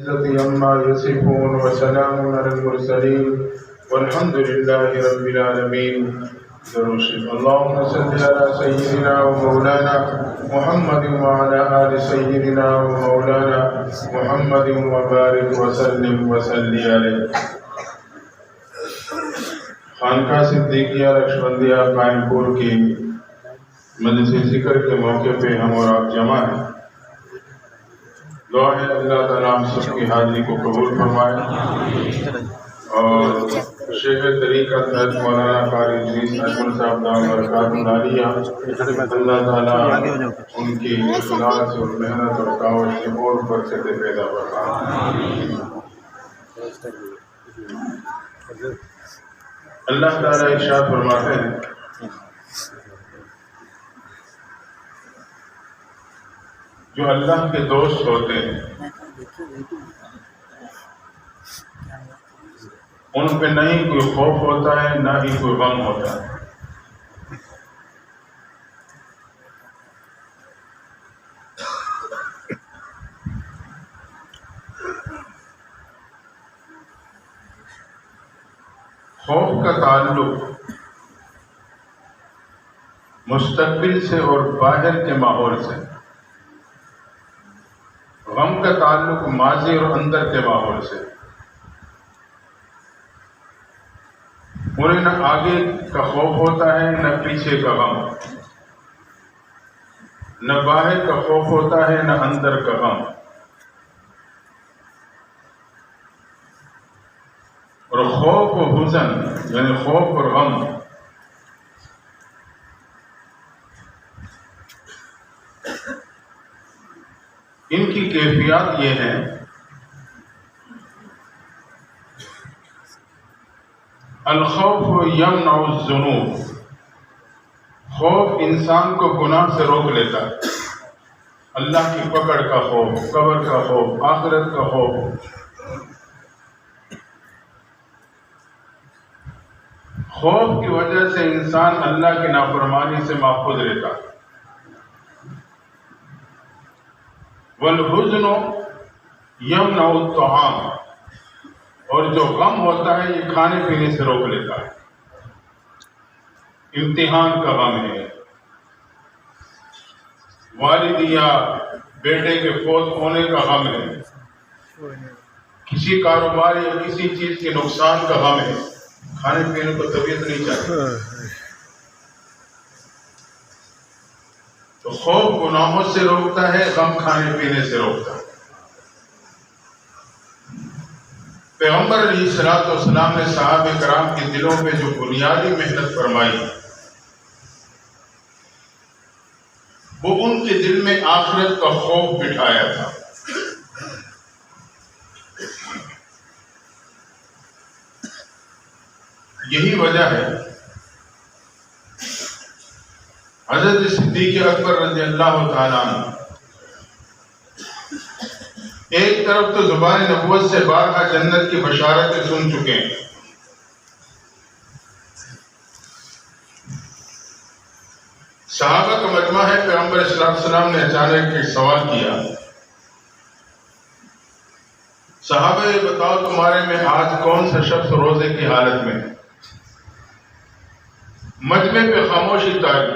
عما يصفون وسلام على المرسلين والحمد لله رب العالمين. اللهم صل على سيدنا ومولانا محمد وعلى آل سيدنا ومولانا محمد وبارك وسلم وصلی علیہ. خانقاہ صدیقیہ رخشبندیہ قائم پور کی مجلس ذکر کے موقع پہ ہم اور آپ جمع ہیں. دعا ہے اللہ تعالیٰ ہم سب کی حاضری کو قبول فرمائے اور شیخ طریقت حضرت مولانا قاری ادریس اجمل صاحب دامت برکاتہ العالیہ اللہ تعالیٰ ان کی اخلاص اور محنت اور کاوش سے اور برکتیں پیدا فرمائے. اللہ تعالیٰ ارشاد فرماتے ہیں جو اللہ کے دوست ہوتے ہیں ان پہ نہ ہی کوئی خوف ہوتا ہے نہ ہی کوئی غم ہوتا ہے. خوف کا تعلق مستقبل سے اور باہر کے ماحول سے، غم کا تعلق ماضی اور اندر کے ماحول سے. انہیں نہ آگے کا خوف ہوتا ہے نہ پیچھے کا غم، نہ باہر کا خوف ہوتا ہے نہ اندر کا غم. اور خوف و حزن یعنی خوف اور غم ان کی کیفیات یہ ہیں الخوف یمنع الذنوب، خوف انسان کو گناہ سے روک لیتا ہے. اللہ کی پکڑ کا خوف، قبر کا خوف، آخرت کا خوف. خوف کی وجہ سے انسان اللہ کی نافرمانی سے محفوظ رہتا ہے. والحزن یمنع الطعام، اور جو غم ہوتا ہے یہ کھانے پینے سے روک لیتا ہے. امتحان کا غم ہے، والد یا بیٹے کے فوت ہونے کا غم ہے، کسی کاروبار یا کسی چیز کے نقصان کا غم ہے. کھانے پینے کو طبیعت نہیں چاہتی. تو خوف گناہوں سے روکتا ہے، غم کھانے پینے سے روکتا ہے. پیغمبر علیہ الصلوۃ والسلام نے صحابہ کرام کے دلوں پہ جو بنیادی محنت فرمائی وہ ان کے دل میں آخرت کا خوف بٹھایا تھا. یہی وجہ ہے حضرت صدیق اکبر رضی اللہ تعالیٰ عنہ ایک طرف تو زبان نبوت سے بارہا جنت کی بشارتیں سن چکے ہیں، صحابہ کا مجمع ہے. پیغمبر صلی اللہ علیہ وسلم نے اچانک ایک سوال کیا، صحابہ یہ بتاؤ تمہارے میں آج کون سا شخص روزے کی حالت میں ہے؟ مجمع پہ خاموشی تاری،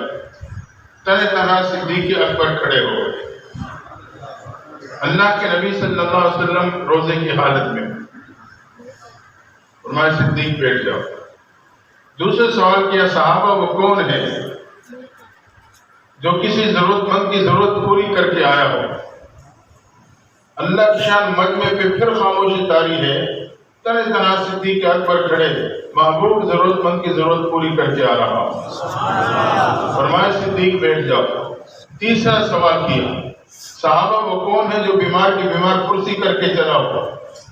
تنہ تنہا صدیق اکبر کھڑے ہو گئے. اللہ کے نبی صلی اللہ علیہ وسلم روزے کی حالت میں، فرمایا صدیق بیٹھ جاؤ. دوسرے سوال کیا، صحابہ وہ کون ہے جو کسی ضرورت مند کی ضرورت پوری کر کے آیا ہو؟ اللہ کی شان مجمع پہ پھر خاموشی تاری ہے، تنہ تنہا صدیق اکبر کھڑے، محبوب ضرورت مند کی ضرورت پوری کر کے آ رہا ہو. فرمایا صدیق بیٹھ جاؤ. تیسرا سوال کیا، صحابہ وہ کون ہے جو بیمار کی بیمار کرسی کر کے چلا ہوا؟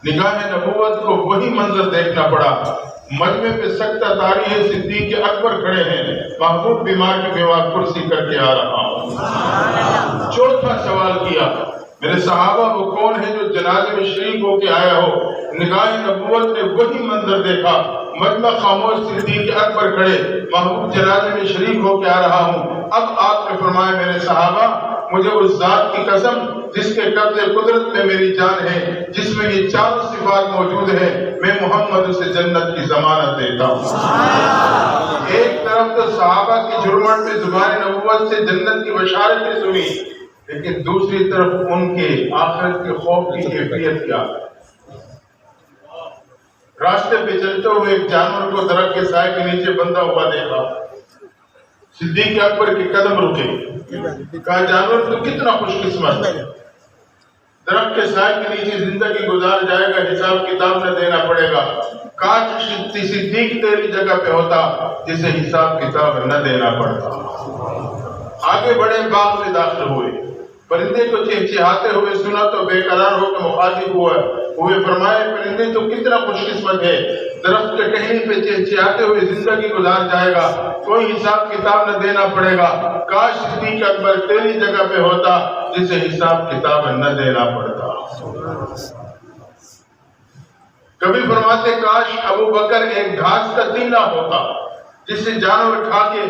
نگاہ نبوت کو وہی منظر دیکھنا پڑا، مجمع پہ سکتہ تاری ہے، صدیق اکبر کھڑے ہیں، محبوب بیمار کی بیمار کرسی کر کے آ رہا ہو. چوتھا سوال کیا، میرے صحابہ وہ کون ہے جو جنازے میں شریک ہو کے آیا ہو؟ نگاہ نبوت نے وہی منظر دیکھا، مجمع خاموش، صدیق اکبر کھڑے، محبوب جنازے میں شریک ہو کے آ رہا ہوں. اب آپ نے فرمایا میرے صحابہ مجھے اس ذات کی قسم جس کے قبضے قدرت میں میری جان ہے، جس میں یہ چاروں صفات موجود ہیں، میں محمد اسے جنت کی ضمانت دیتا ہوں۔ ایک طرف تو صحابہ کی جرمٹ میں زبان نبوت سے جنت کی بشارتیں سنی، لیکن دوسری طرف ان کے آخرت کے خوف کی کیفیت کیا؟ راستے پہ چلتے ہوئے ایک جانور کو درخت کے سائے کے نیچے بندھا ہوا دیکھا۔ صدیق اکبر کے قدم رکے، کہا جانور تو کتنا خوش قسمت ہے، درخت کے سائے کے نیچے زندگی گزار جائے گا، حساب کتاب نہ دینا پڑے گا۔ کاش صدیق تیری جگہ پہ ہوتا جسے حساب کتاب نہ دینا پڑتا۔ آگے بڑے باغ میں داخل ہوئے، پرندے کو چہچہاتے ہوئے سنا تو بے قرار ہو کے مخاطب ہوئے فرمائے پرندے تو کتنا خوش قسمت ہے، درخت کے ٹہنی پہ چہچہاتے ہوئے زندگی گزار جائے گا، کوئی حساب کتاب نہ دینا پڑے گا۔ کاش صدیق اکبر تیری جگہ پہ ہوتا جسے حساب کتاب نہ دینا پڑتا۔ کبھی فرماتے کاش ابو بکر ایک گھاس کا تیلا ہوتا جسے جانور کھا کے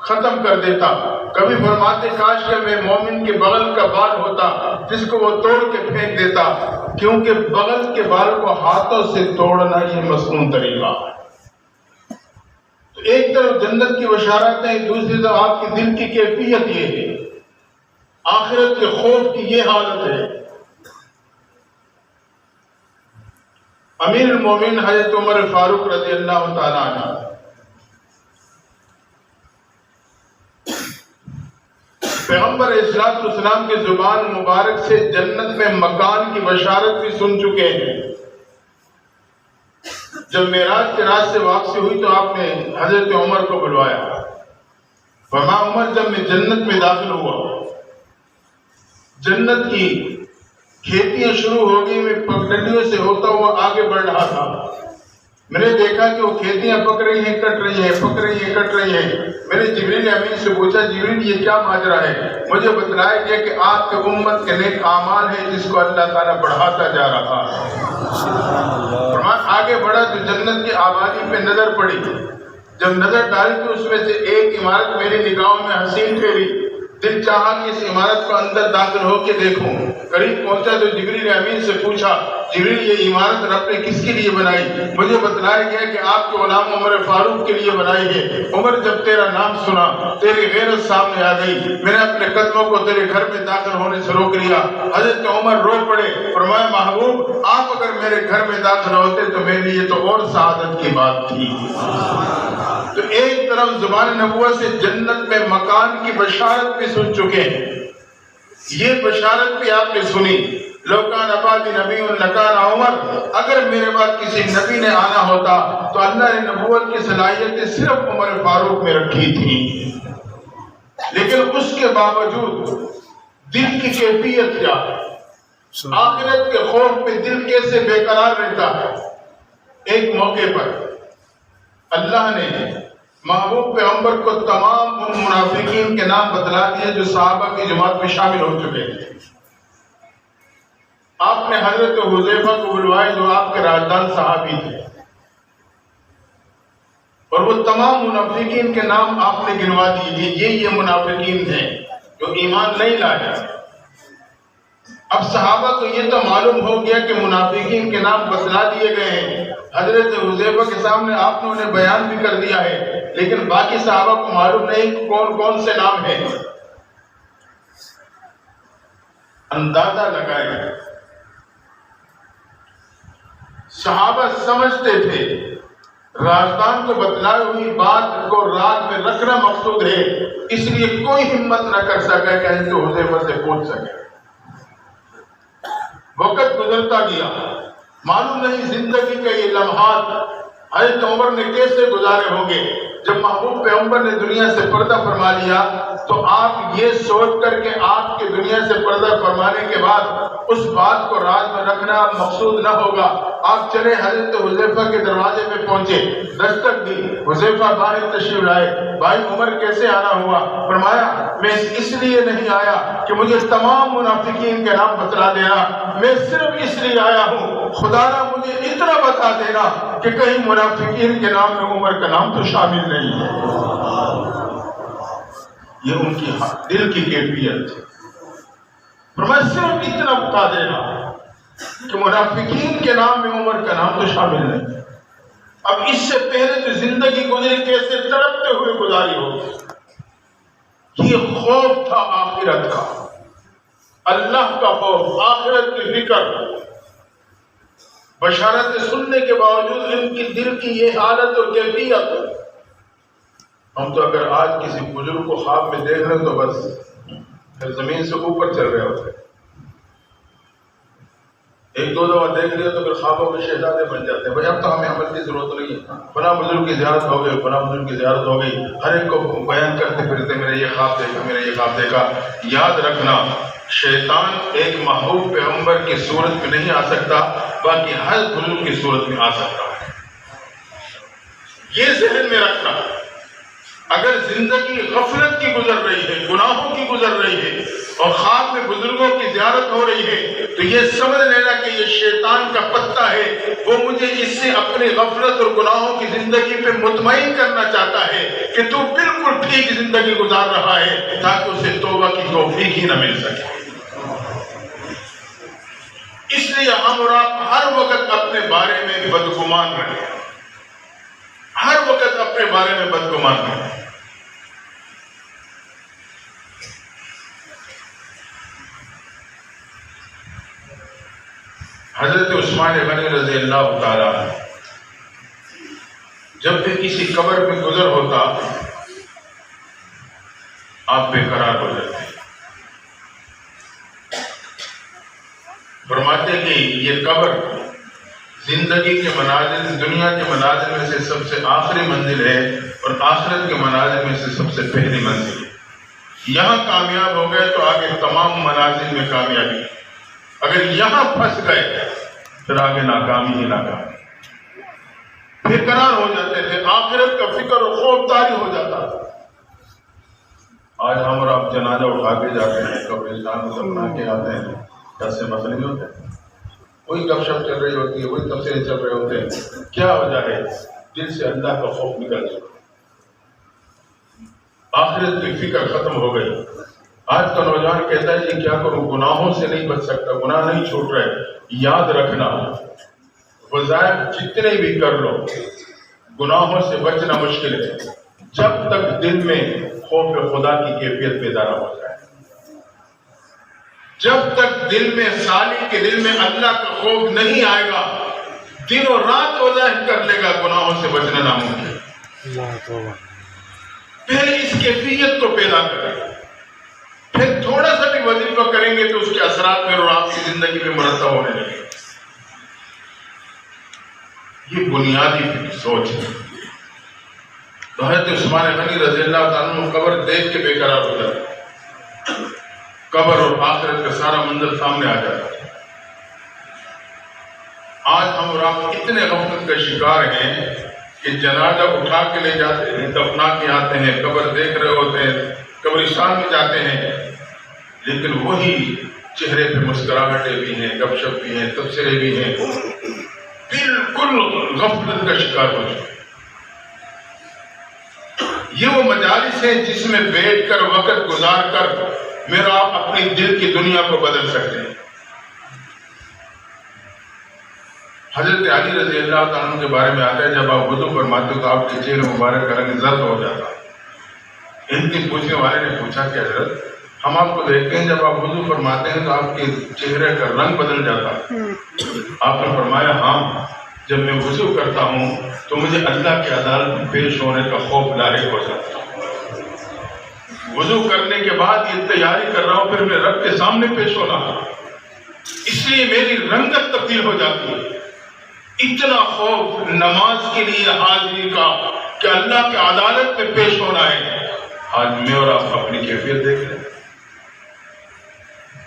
ختم کر دیتا۔ کبھی فرماتے کاش کہ میں مومن کے بغل کا بال ہوتا جس کو وہ توڑ کے پھینک دیتا، کیونکہ بغل کے بال کو ہاتھوں سے توڑنا یہ مصنوع طریقہ ہے۔ تو ایک طرف جنت کی بشارتیں، دوسری طرف آپ کی دل کی کیفیت یہ ہے، آخرت کے خوف کی یہ حالت ہے۔ امیر المومنین حضرت عمر فاروق رضی اللہ تعالیٰ عنہ پیغمبر اسلام والسلام کی زبان مبارک سے جنت میں مکان کی بشارت بھی سن چکے ہیں۔ جب معراج کے رات سے واپسی ہوئی تو آپ نے حضرت عمر کو بلوایا، فرمایا عمر جب میں جنت میں داخل ہوا، جنت کی کھیتیاں شروع ہو گئی، میں پگڈنڈیوں سے ہوتا ہوا آگے بڑھ رہا تھا، میں نے دیکھا کہ وہ کھیتیاں پک رہی ہیں، کٹ رہی ہیں، پک رہی ہیں، کٹ رہی ہیں۔ میں نے جبریل امین سے پوچھا جبریل یہ کیا ماجرا ہے؟ مجھے بتلایا گیا کہ آپ کے امت کے نیک اعمال ہیں جس کو اللہ تعالیٰ بڑھاتا جا رہا ہے۔ فرمان آگے بڑھا تو جنت کی آبادی پہ نظر پڑی، جب نظر ڈالی تو اس میں سے ایک عمارت میری نگاہوں میں حسین ٹھہری، دل چاہا کہ اس عمارت کو اندر داخل ہو کے دیکھوں۔ قریب پہنچا تو جبریل امین سے پوچھا جبریل یہ عمارت رب نے کس کے لیے بنائی؟ مجھے بتلایا گیا کہ آپ کے غلام عمر فاروق کے لیے بنائی ہے۔ عمر جب تیرا نام سنا تیری غیرت سامنے آ گئی، میں نے اپنے قدموں کو تیرے گھر میں داخل ہونے سے روک لیا۔ حضرت عمر رو پڑے، فرمایا محبوب آپ اگر میرے گھر میں داخل ہوتے تو میرے لیے تو اور سعادت کی بات تھی۔ تو ایک طرف زبان نبوت سے جنت میں مکان کی بشارت بھی سن چکے ہیں، یہ بشارت بھی آپ نے سنی، لو کان بعدی نبی لکان عمر، اگر میرے بعد کسی نبی نے آنا ہوتا تو اللہ نے نبوت کی صلاحیتیں صرف عمر فاروق میں رکھی تھی، لیکن اس کے باوجود دل کی کیفیت کیا ہے، آخرت کے خوف پہ دل کیسے بے قرار رہتا ہے۔ ایک موقع پر اللہ نے محبوب پیغمبر کو تمام ان منافقین کے نام بتلا دیے جو صحابہ کی جماعت میں شامل ہو چکے تھے۔ آپ نے حضرت حذیفہ کو بلوائے جو آپ کے راجدان صحابی تھے، اور وہ تمام منافقین کے نام آپ نے گنوا دیے، یہ منافقین ہیں جو ایمان نہیں لائے۔ اب صحابہ کو یہ تو معلوم ہو گیا کہ منافقین کے نام بتلا دیے گئے ہیں، حضرت حذیفہ کے سامنے آپ نے انہیں بیان بھی کر دیا ہے، لیکن باقی صحابہ کو معلوم نہیں کون کون سے نام ہیں۔ اندازہ لگائے، صحابہ سمجھتے تھے رازدان کو بتلائی ہوئی بات کو رات میں رکھنا مقصود ہے، اس لیے کوئی ہمت نہ کر سکا کہ حضرت حذیفہ سے پوچھ سکے۔ وقت گزرتا گیا، معلوم نہیں زندگی کا یہ لمحات حضرت عمر نے کیسے گزارے ہوں گے۔ جب محبوب پیغمبر نے دنیا سے پردہ فرما لیا تو آپ یہ سوچ کر کہ آپ کے دنیا سے پردہ فرمانے کے بعد اس بات کو راز میں رکھنا مقصود نہ ہوگا، آپ چلے حضرت حذیفہ کے دروازے پہ پہنچے، دستک دی، حذیفہ باہر تشریف لائے، بھائی عمر کیسے آنا ہوا؟ فرمایا میں اس لیے نہیں آیا کہ مجھے تمام منافقین کے نام بتلا دینا، میں صرف اس لیے آیا ہوں خدا نہ مجھے اتنا بتا دینا کہ کہیں منافقین کے نام میں عمر کا نام تو شامل نہیں ہے۔ یہ ان کی دل کی کیفیت ہے۔ فرمایا صرف اتنا بتا دینا کہ منافقین کے نام میں عمر کا نام تو شامل نہیں. اب اس سے پہلے جو زندگی گزری کیسے تڑپتے ہوئے گزاری ہو. یہ خوف تھا آخرت کا، اللہ کا خوف، آخرت کی فکر. بشارت سننے کے باوجود ان کی دل کی یہ حالت اور کیفیت. ہم تو اگر آج کسی بزرگ کو خواب میں دیکھ رہے تو بس پھر زمین سے اوپر چل رہے ہوتے. ایک دو دفعہ دیکھ لیا تو پھر خوابوں کے شہزادے بن جاتے ہیں. بھائی اب تو ہمیں عمل کی ضرورت نہیں ہے، فلاں بزرگ کی زیارت ہو گئی، فلاں بزرگ کی زیارت ہو گئی، ہر ایک کو بیان کرتے پھرتے میں نے یہ خواب دیکھا، میں نے یہ خواب دیکھا. یاد رکھنا شیطان ایک محبوب پیغمبر کی صورت میں نہیں آ سکتا، باقی ہر بزرگ کی صورت میں آ سکتا ہے. یہ ذہن میں رکھنا. اگر زندگی غفلت کی گزر رہی ہے، گناہوں کی گزر رہی ہے اور خواب میں بزرگوں کی زیارت ہو رہی ہے تو یہ سمجھ لینا کہ یہ شیطان کا پتہ ہے. وہ مجھے اس سے اپنی غفلت اور گناہوں کی زندگی پہ مطمئن کرنا چاہتا ہے کہ تو بالکل ٹھیک زندگی گزار رہا ہے تاکہ اسے توبہ کی توفیق ہی نہ مل سکے. اس لیے ہم اور آپ ہر وقت اپنے بارے میں بدگمان رہیں، ہر وقت اپنے بارے میں بدگمان رہیں. حضرت عثمان غنی رضی اللہ تعالیٰ جب بھی کسی قبر میں گزر ہوتا آپ بے قرار ہو جاتے. فرماتے کہ یہ قبر زندگی کے منازل، دنیا کے منازل میں سے سب سے آخری منزل ہے اور آخرت کے منازل میں سے سب سے پہلی منزل ہے. یہاں کامیاب ہو گئے تو آگے تمام منازل میں کامیابی. اگر یہاں پھنس گئے پھر آگے ناکامی ہی ناکامی. بے قرار ہو جاتے تھے، آخرت کا فکر اور خوف طاری ہو جاتا. آج ہم اور آپ جنازہ اٹھا کے جاتے ہیں، قبرستان کو دفنا کے آتے ہیں، ایسے مسئلے نہیں ہوتے. وہی گپ شپ چل رہی ہوتی ہے، وہی تبصرے چل رہے ہوتے ہیں. کیا وجہ ہے؟ دل سے اللہ کا خوف نکل چکا، آخرت کی فکر ختم ہو گئی. آج کا نوجوان کہتا ہے یہ کیا کروں، گناہوں سے نہیں بچ سکتا، گناہ نہیں چھوٹ رہے. یاد رکھنا وظائف جتنے بھی کر لو گناہوں سے بچنا مشکل ہے جب تک دل میں خوف خدا کی کیفیت پیدا نہ ہو جائے. جب تک دل میں صالح کے دل میں اللہ کا خوف نہیں آئے گا، دن اور رات وظائف کر لے گا، گناہوں سے بچنا ناممکن. پہلے اس کیفیت کو پیدا کریں، پھر تھوڑا سا بھی وظیفہ کریں گے تو اس کے اثرات میں اور آپ کی زندگی میں مرتب ہونے لگے. یہ بنیادی سوچ ہے. تو حضرت عثمان غنی رضی اللہ تعالیٰ عنہ قبر دیکھ کے بے قرار ہو جاتا، قبر اور آخرت کا سارا منظر سامنے آ جاتا. آج ہم اور آپ اتنے غفلت کا شکار ہیں کہ جنازہ اٹھا کے لے جاتے ہیں، دفنا کے آتے ہیں، قبر دیکھ رہے ہوتے ہیں، قبرستان میں جاتے ہیں، لیکن وہی چہرے پہ مسکراہٹیں بھی ہیں، گپ شپ بھی ہیں، تبصرے بھی ہیں، بالکل غفلت کا شکار ہو چکے. یہ وہ مجالس ہیں جس میں بیٹھ کر وقت گزار کر میرا آپ اپنی دل کی دنیا کو بدل سکتے ہیں. حضرت علی رضی اللہ تعالیٰ عنہ کے بارے میں آتا ہے جب آپ وضو فرماتے ہو تو آپ کے چہرے مبارک کا رنگ زرد ہو جاتا. ایک دن پوچھنے والے نے پوچھا کہ حضرت ہم آپ کو دیکھتے ہیں جب آپ وضو فرماتے ہیں تو آپ کے چہرے کا رنگ بدل جاتا. آپ نے فرمایا ہاں، جب میں وضو کرتا ہوں تو مجھے اللہ کے عدالت میں پیش ہونے کا خوف لاحق ہو جاتا. وضو کرنے کے بعد یہ تیاری کر رہا ہوں پھر میں رب کے سامنے پیش ہونا، اس لیے میری رنگت تبدیل ہو جاتی ہے. اتنا خوف نماز کے لیے حاضری کا کہ اللہ کی عدالت میں پیش ہونا ہے. آج میں اور آپ اپنی کیفیت دیکھ لیں.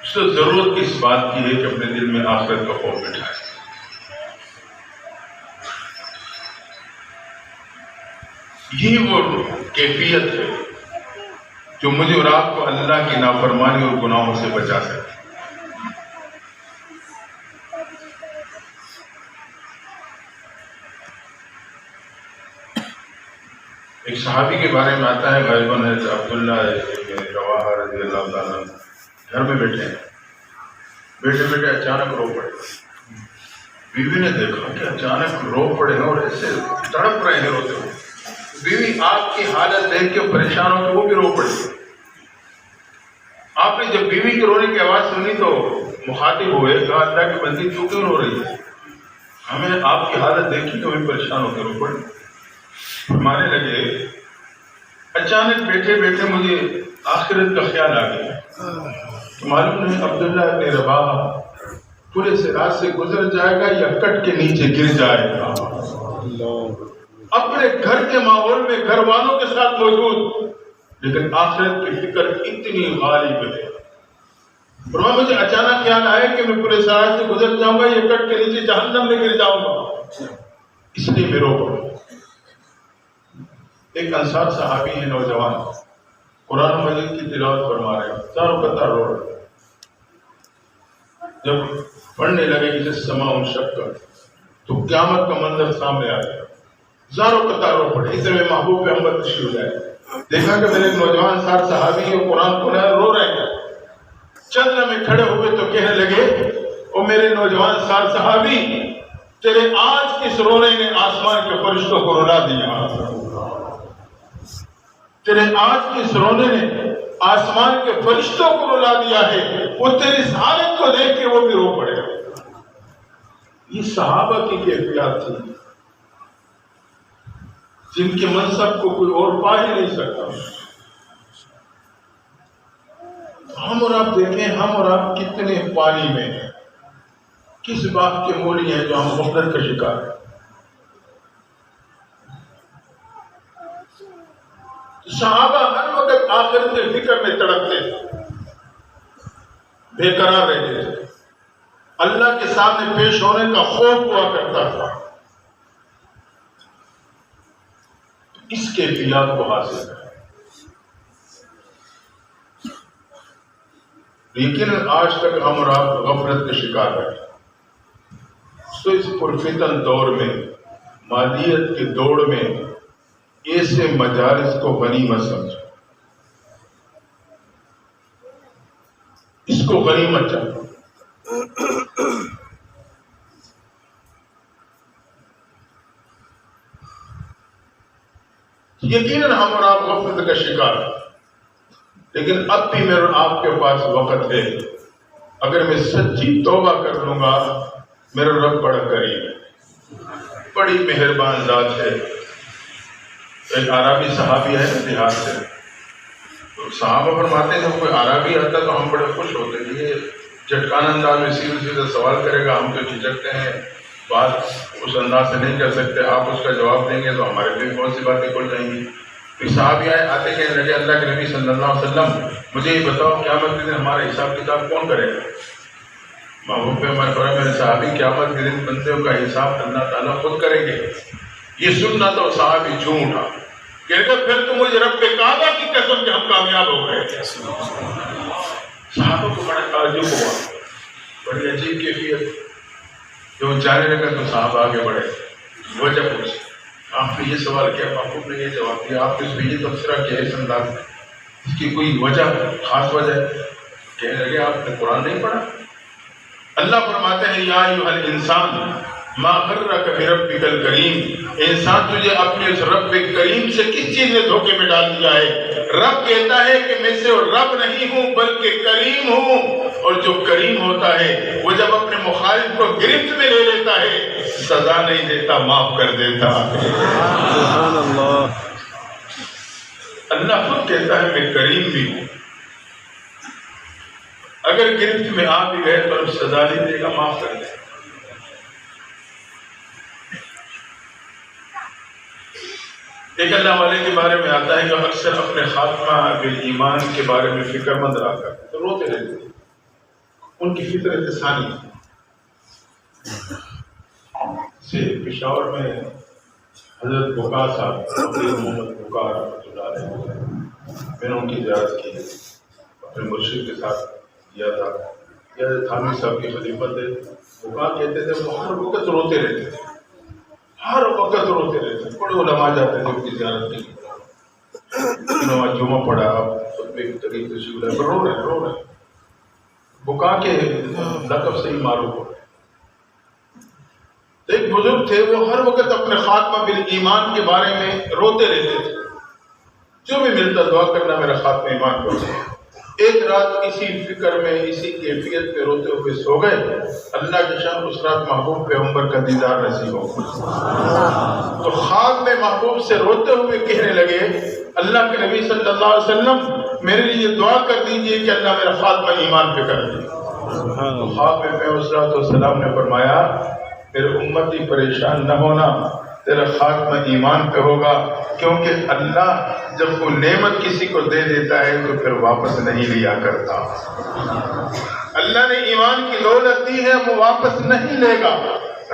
اس سے ضرورت اس بات کی ہے کہ اپنے دل میں آخرت کا خوف بٹھائیں. یہ وہ کیفیت ہے جو مجھے اور آپ کو اللہ کی نافرمانی اور گناہوں سے بچا سکے. ایک صحابی کے بارے میں آتا ہے غالباً عبداللہ ابن رواحہ رضی اللہ تعالیٰ گھر میں بیٹھے ہیں. بیٹے بیٹے اچانک رو پڑے. بیوی نے دیکھا کہ اچانک رو پڑے اور ایسے تڑپ رہے ہیں روتے ہوئے. بیوی آپ کی حالت دیکھ کے پریشان ہو کے وہ بھی رو پڑی. آپ نے جب بیوی کے رونے کی آواز سنی تو مخاطب ہوئے, کہا اللہ کی بندی تو کیوں رو رہی ہے؟ ہمیں آپ کی حالت دیکھی تو ہمیں پریشان ہو کے رو پڑے. فرمانے لگے اچانک بیٹھے بیٹھے مجھے آخرت کا خیال آ گیا. معلوم نہیں عبداللہ ابن رواحہ پورے سے رات سے گزر جائے گا یا کٹ کے نیچے گر جائے گا. اپنے گھر کے ماحول میں گھر والوں کے ساتھ موجود, لیکن آخرت کی فکر اتنی غالب ہے. اور مجھے اچانک خیال آیا کہ میں پورے سرات سے گزر جاؤں گا یا کٹ کے نیچے جہنم میں گر جاؤں گا, اس لیے میں رو پڑا. ایک انصار صحابی ہے نوجوان, قرآن مجید کی تلاوت فرما رہے ہیں, چاروں قطار رو رہے. جب پڑھنے لگے کہ جس سما انشقت تو قیامت کا منظر سامنے آ گیا. زاروں قطاروں پڑھے. اس میں محبوب پیغمبر تشریف ہو جائے, دیکھا کہ میرے نوجوان ساتھ صحابی ہیں قرآن کو رو رہے ہیں. چند لمحے کھڑے ہوئے تو کہنے لگے او میرے نوجوان ساتھ صحابی, تیرے آج کس رونے نے آسمان کے فرشتوں کو رلا دیا؟ تیرے آج کس رونے نے آسمان کے فرشتوں کو رلا دیا ہے. وہ تیری اس حالت کو دیکھ کے وہ بھی رو پڑے. یہ صحابہ کی کیفیات تھی جن کے منصب کو کوئی اور پا ہی نہیں سکتا. ہم اور آپ دیکھیں, ہم اور آپ کتنے پانی میں ہیں, کس بات کے مولی ہیں جو ہم غفلت کا شکار ہیں. صحابہ ہر وقت آخرت کے فکر میں تڑپتے تھے, بے قرار رہتے تھے, اللہ کے سامنے پیش ہونے کا خوف ہوا کرتا تھا. اس کیفیات کو حاصل کریں. لیکن آج تک ہم اور آپ غفلت کے شکار ہیں. تو اس پرفتن دور میں, مادیت کے دوڑ میں, ایسے مجالس کو غنیمت سمجھو, اس کو غنیمت چاہو. یقیناً ہم اور آپ غفلت کا شکار ہیں, لیکن اب بھی میرے آپ کے پاس وقت ہے. اگر میں سچی توبہ کر لوں گا, میرا رب بڑا قریب ہے, بڑی مہربان ذات ہے. ایک عربی صحابی ہے دیہات سے, تو صحابہ فرماتے ہیں جب کوئی عربی آتا تو ہم بڑے خوش ہوتے ہیں. یہ جھٹکان انداز میں سیدھے سیدھے سوال کرے گا, ہم تو جھجکتے ہیں, بات اس انداز سے نہیں کر سکتے. آپ اس کا جواب دیں گے تو ہمارے بھی بہت سی باتیں کھل جائیں گی. پھر صحابی آتے کہنے لگے اللہ کے نبی صلی اللہ علیہ وسلم مجھے یہ بتاؤ قیامت کے دن ہمارا حساب کتاب کون کرے گا؟ محبوب پیغمبر فرمایا میرے صحابی قیامت کے دن بندوں کا حساب اللہ تعالیٰ خود کریں گے. یہ سننا تو صحابی جھوم اٹھا, کہتے پھر تو مجھے رب کعبہ کی قسم کہ ہم کامیاب ہو گئے. صحابہ کو بڑا تعجب ہوا, بڑی عجیب کیفیت. جو جانے لگا تو صحابہ آگے بڑھے, وجہ پوچھی. آپ نے یہ سوال کیا, محبوب نے یہ جواب دیا, آپ نے اس میں یہ تبصرہ کیا اس انداز میں, اس کی کوئی وجہ خاص وجہ ہے؟ کہنے لگے آپ نے قرآن نہیں پڑھا؟ اللہ فرماتے ہیں یا ایھا الانسان ما غرک بربک الکریم, انسان تجھے اپنے اس رب کریم سے کس چیز نے دھوکے میں ڈال دیا ہے؟ رب کہتا ہے کہ میں سے رب نہیں ہوں بلکہ کریم ہوں, اور جو کریم ہوتا ہے وہ جب اپنے مخالف کو گرفت میں لے لیتا ہے سزا نہیں دیتا, معاف کر دیتا. سبحان اللہ. اللہ خود کہتا ہے میں کریم بھی ہوں. اگر گرفت میں آپ بھی گئے تو سزا نہیں دے گا, معاف کر دے گا. ایک اللہ والے کے بارے میں آتا ہے کہ اکثر اپنے خاتمہ بالایمان کے بارے میں فکر مند رہا کرتے تو روتے رہتے تھے. ان کی فطرت ثانی سے پشاور میں حضرت بکا صاحب محمد بکا رحمۃ اللہ علیہ, میں نے ان کی زیارت کی, اپنے مرشد کے ساتھ کیا تھا. یہ تھانوی صاحب کی خلیفت ہے. بکا کہتے تھے وہ ہر وقت روتے رہتے تھے, ہر وقت روتے رہتے. بڑے علماء جاتے تھے ان کی زیارت کے لیے. جمعہ پڑھا, خطبے کی تقریر تشریف لائے, پر رو رہے. بکا کے لقب سے ہی معروف ہو. ایک بزرگ تھے، وہ ہر وقت اپنے خاتمہ بالایمان کے بارے میں روتے رہتے تھے. جو بھی ملتا دعا کرنا میرا خاتمہ ایمان پر ہو. ایک رات اسی فکر میں، اسی کیفیت پہ روتے ہوئے سو گئے. اللہ کے شان اس رات محبوب پیغمبر کا دیدار نصیب ہو. تو خواب میں محبوب سے روتے ہوئے کہنے لگے، اللہ کے نبی صلی اللہ علیہ وسلم میرے لیے دعا کر دیجئے کہ اللہ میرا خاتمہ ایمان پہ کر دے. تو خواب میں علیہ السلام نے فرمایا، میرے امتی پریشان نہ ہونا، تیرا خاتمہ ایمان پہ ہوگا، کیونکہ اللہ جب وہ نعمت کسی کو دے دیتا ہے تو پھر واپس نہیں لیا کرتا. اللہ نے ایمان کی دولت دی ہے، وہ واپس نہیں لے گا.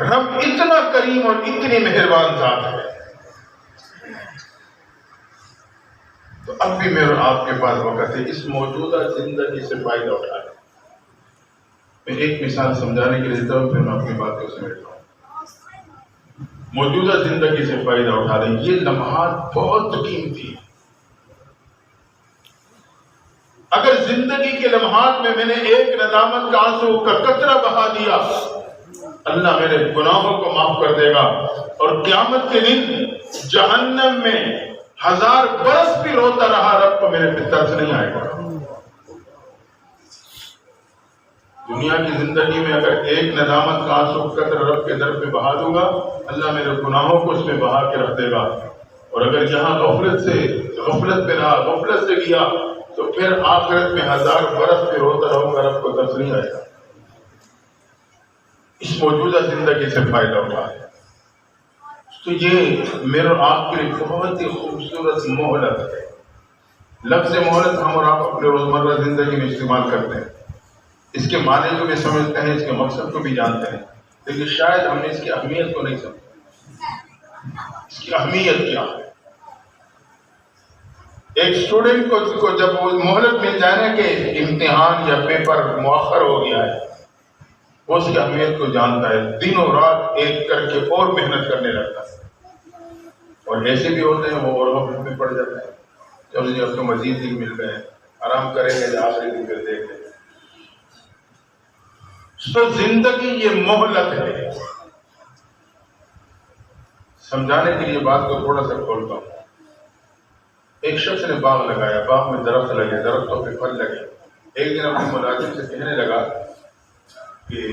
رب اتنا کریم اور اتنی مہربان ذات ہے. تو اب بھی میرے آپ کے پاس وقت ہے اس موجودہ زندگی سے فائدہ اٹھائیں. میں ایک مثال سمجھانے کے لیے دیتا ہوں، پھر میں اپنی بات کو سمیٹتا ہوں. موجودہ زندگی سے فائدہ اٹھا لیں. یہ لمحات بہت قیمتی ہیں. اگر زندگی کے لمحات میں میں نے ایک ندامت کا آنسو کا قطرہ بہا دیا، اللہ میرے گناہوں کو معاف کر دے گا، اور قیامت کے دن جہنم میں 1000 برس بھی روتا رہا، رب کو میرے پہ ترس نہیں آئے گا. دنیا کی زندگی میں اگر ایک ندامت کا آنسو قطرہ رب کے در پہ بہا دوں گا، اللہ میرے گناہوں کو اس میں بہا کے رکھ دے گا. اور اگر یہاں غفلت پہ رہا، غفلت سے گیا، تو پھر آخرت میں 1000 برس پہ روتا رہوں گا، رب کو ترس نہیں آئے گا. اس موجودہ زندگی سے فائدہ اٹھا ہے. تو یہ میرے اور آپ کے لیے بہت ہی خوبصورت مہلت ہے. لفظ مہلت ہم اور آپ اپنے روزمرہ زندگی میں استعمال کرتے ہیں. اس کے معنی کو بھی سمجھتے ہیں، اس کے مقصد کو بھی جانتے ہیں، لیکن شاید ہم نے اس کی اہمیت کو نہیں سمجھا. اس کی اہمیت کیا ہے؟ ایک اسٹوڈنٹ کو جب وہ مہلت مل جانے کے امتحان یا پیپر مؤخر ہو گیا ہے، وہ اس کی اہمیت کو جانتا ہے. دنوں رات ایک کر کے اور محنت کرنے لگتا ہے. اور ایسے بھی ہوتے ہیں وہ اور غفلت میں پڑ جاتے ہیں. چلو جی اب تو مزید دن مل گئے، آرام کریں گے، آخری دن پھر دیکھ لیں. تو زندگی یہ مہلت ہے. سمجھانے کے لیے بات کو تھوڑا سا کھولتا ہوں. ایک شخص نے باغ لگایا، باغ میں درخت لگے، درختوں پہ پھل لگے. ایک دن اپنے ملازم سے کہنے لگا کہ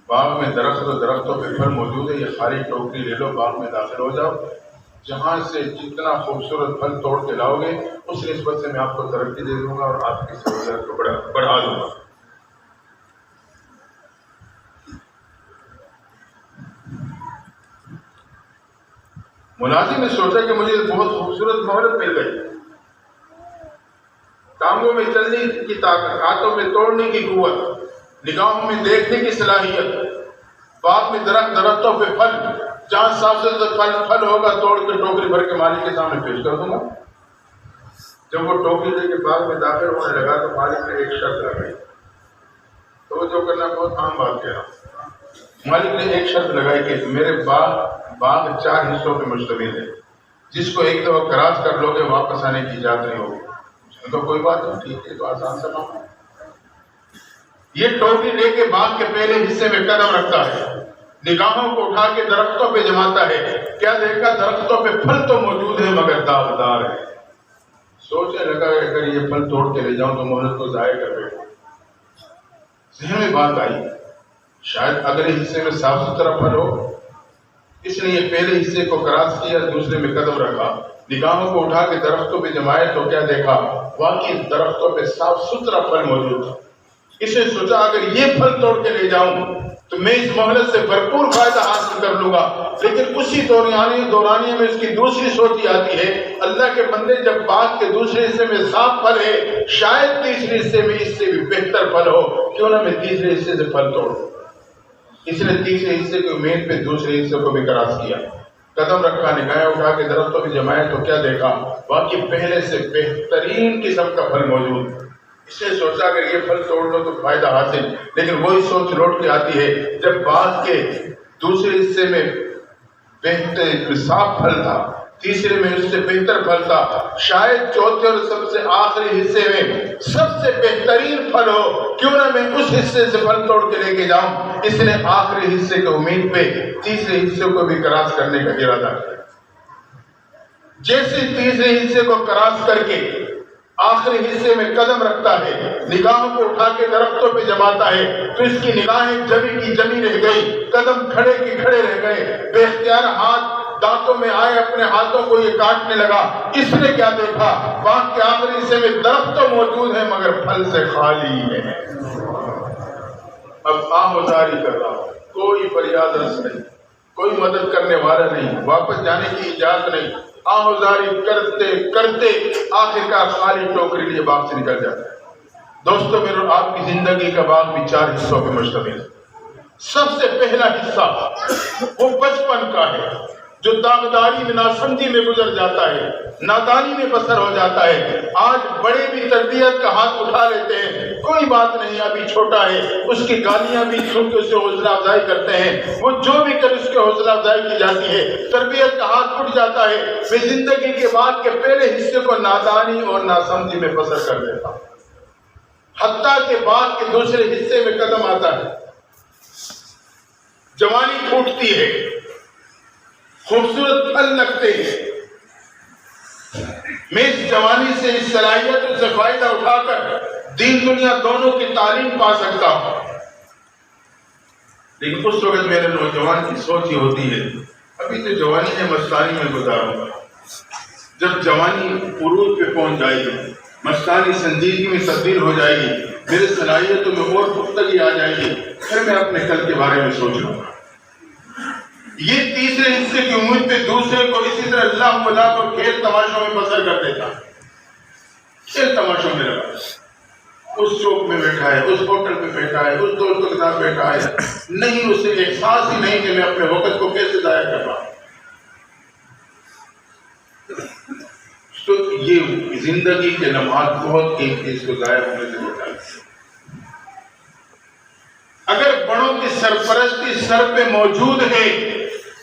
باغ میں درختوں پہ پھل موجود ہے، یہ خالی ٹوکری لے لو، باغ میں داخل ہو جاؤ، جہاں سے جتنا خوبصورت پھل توڑ کے لاؤ گے اس نسبت سے میں آپ کو ترقی دے دوں گا اور آپ کی سہولت کو بڑھا دوں گا. ملازم نے سوچا کہ مجھے بہت خوبصورت مہلت مل گئی. ٹانگوں میں چلنے کی طاقت، ہاتھوں میں توڑنے کی قوت، نگاہوں میں دیکھنے کی صلاحیت. باغ میں درختوں پہ پھل، جہاں صاف ستھرا پھل ہوگا توڑ کے ٹوکری بھر کے مالک کے سامنے پیش کر دوں گا. جب وہ ٹوکری لے کے باغ میں داخل ہونے لگا تو مالک نے ایک شرط لگائی. تو جو کرنا بہت عام بات کہہ رہا ہوں. مالک نے ایک شرط لگائی کہ میرے باغ 4 حصوں پہ مشتمل ہے، جس کو ایک دفعہ کراس کر لو گے واپس آنے کی اجازت نہیں ہوگی. تو کوئی بات نہیں، ٹھیک ہے، تو آسان سا کام ہے. یہ ٹوکری لے کے باغ کے پہلے حصے میں قدم رکھتا ہے، نگاہوں کو اٹھا کے درختوں پہ جماتا ہے. کیا دیکھا؟ درختوں پہ پھل تو موجود ہے مگر داغدار ہے. سوچنے لگا کہ اگر یہ پھل توڑ کے لے جاؤں تو مہلت کو ضائع کر بیٹھوں. ذہن میں بات آئی، شاید اگلے حصے میں صاف ستھرا پھل ہو، اس لیے پہلے حصے کو کراس کیا، دوسرے میں قدم رکھا، نگاہوں کو اٹھا کے درختوں پہ جمائے تو کیا دیکھا؟ واقعی درختوں پہ صاف ستھرا پھل موجود تھا. اس نے سوچا اگر یہ پھل توڑ کے لے جاؤں تو میں اس مہلت سے بھرپور فائدہ حاصل کر لوں گا. لیکن اسی دورانیے میں اس کی دوسری سوچ آتی ہے، اللہ کے بندے جب باغ کے دوسرے حصے میں صاف پھل ہے، شاید تیسرے حصے میں اس سے بھی بہتر پھل ہو، کیوں نہ میں تیسرے حصے سے پھل توڑوں. اس نے تیسرے حصے کی امید پہ دوسرے حصے کو بھی کراس کیا، قدم رکھا، نگاہیں اٹھا کے درختوں پہ جمائے تو کیا دیکھا؟ واقعی پہلے سے بہترین قسم کا پھل موجود. اس نے سوچا اگر یہ پھل توڑ لو تو فائدہ حاصل. لیکن وہی سوچ لوٹ کے آتی ہے جب باغ کے دوسرے حصے میں بہتر صاف پھل تھا، تیسرے میں اس سے بہتر پھل تھا، شاید چوتھے اور سب سے آخری حصے میں سب سے بہترین پھل ہو، کیوں نہ میں اس حصے سے پھل توڑ کے لے کے جاؤں۔ اس نے آخری حصے کی امید پہ تیسرے حصے کو بھی کراس کرنے کا ارادہ کیا۔ جیسے تیسرے حصے کو کراس کر کے آخری حصے میں قدم رکھتا ہے، نگاہوں کو اٹھا کے درختوں پہ جماتا ہے، تو اس کی نگاہیں جمی کی جمی رہ گئی، قدم کھڑے کی کھڑے رہ گئے، بے اختیار ہاتھ دانتوں میں آئے، اپنے ہاتھوں کو یہ کاٹنے لگا۔ اس نے کیا دیکھا؟ باغ کے آخری حصے میں درخت تو موجود ہے مگر پھل سے خالی ہے۔ اب آہوازاری کر رہا ہوں، کوئی فریاد رس نہیں، کوئی مدد کرنے والا نہیں، واپس جانے کی اجازت نہیں، آہوازاری کرتے کرتے آخرکار خالی ٹوکری لیے باغ سے نکل جاتا ہے۔ دوستو میرے اور آپ کی زندگی کا باغ بھی 4 حصوں پہ مشتمل ہے۔ سب سے پہلا حصہ وہ بچپن کا ہے، جو داغداری میں، ناسمجھی میں گزر جاتا ہے، نادانی میں بسر ہو جاتا ہے۔ آج بڑے بھی تربیت کا ہاتھ اٹھا لیتے ہیں، کوئی بات نہیں، ابھی چھوٹا ہے، اس کی گالیاں بھی سن کے اسے حوصلہ افزائی کرتے ہیں، وہ جو بھی کر اس کے حوصلہ افزائی کی جاتی ہے، تربیت کا ہاتھ اٹھ جاتا ہے۔ میں زندگی کے بعد کے پہلے حصے کو نادانی اور ناسمجھی میں بسر کر دیتا ہوں، حتیٰ کہ بعد کے دوسرے حصے میں قدم آتا ہے، جوانی پھوٹتی ہے، خوبصورت پھل لگتے ہیں، میں اس جوانی سے، اس صلاحیتوں سے فائدہ اٹھا کر دین دنیا دونوں کی تعلیم پا سکتا ہوں۔ لیکن اس وقت میرے نوجوان کی سوچ یہ ہوتی ہے، ابھی تو جوانی ہے، مستانی میں گزاروں گا، جب جوانی عروج پہ پہنچ جائے گی، مستانی سنجیدگی میں تبدیل ہو جائے گی، میرے صلاحیتوں میں اور پختگی آ جائے گی، پھر میں اپنے کل کے بارے میں سوچ لوں گا۔ یہ تیسرے حصے کی امید پہ دوسرے کو اسی طرح اللہ مذاق اور کھیل تماشوں میں بسر کر دیتا، کھیل تماشوں میں لگا، اس چوک میں بیٹھا ہے، اس ہوٹل میں بیٹھا ہے، اس دوستوں کے ساتھ بیٹھا ہے، نہیں اسے احساس ہی نہیں کہ میں اپنے وقت کو کیسے ضائع کر رہا ہوں۔ تو یہ زندگی کے لمحات بہت قیمتی، اس کو ضائع ہونے سے بچا۔ اگر بڑوں کی سرپرستی سر پہ موجود ہے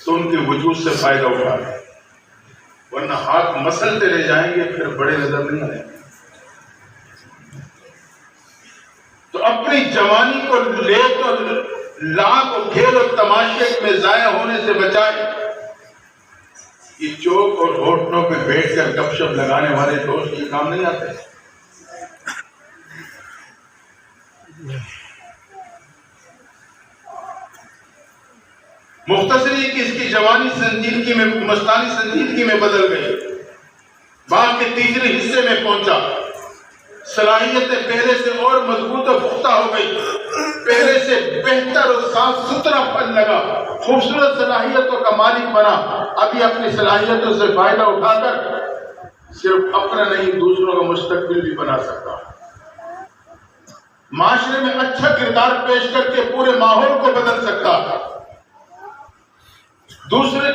تو ان کے وجود سے فائدہ اٹھا لیں، ورنہ ہاتھ مسلتے رہ جائیں گے، پھر بڑے نظر نہیں آئیں گے۔ تو اپنی جوانی کو لے تو لاکھ اور کھیل اور تماشے میں ضائع ہونے سے بچائے۔ یہ چوک اور ہوٹلوں پہ بیٹھ کر گپ شپ لگانے والے دوست یہ کام نہیں آتے۔ مختصری کہ اس کی جوانی سنجیدگی میں، مستانی سنجیدگی میں بدل گئی، باغ کے تیسرے حصے میں پہنچا، صلاحیتیں پہلے سے اور مضبوط و پختہ ہو گئی، پہلے سے بہتر اور صاف ستھرا پھل لگا، خوبصورت صلاحیتوں کا مالک بنا۔ ابھی اپنی صلاحیتوں سے فائدہ اٹھا کر صرف اپنا نہیں، دوسروں کا مستقبل بھی بنا سکتا، معاشرے میں اچھا کردار پیش کر کے پورے ماحول کو بدل سکتا، دوسرے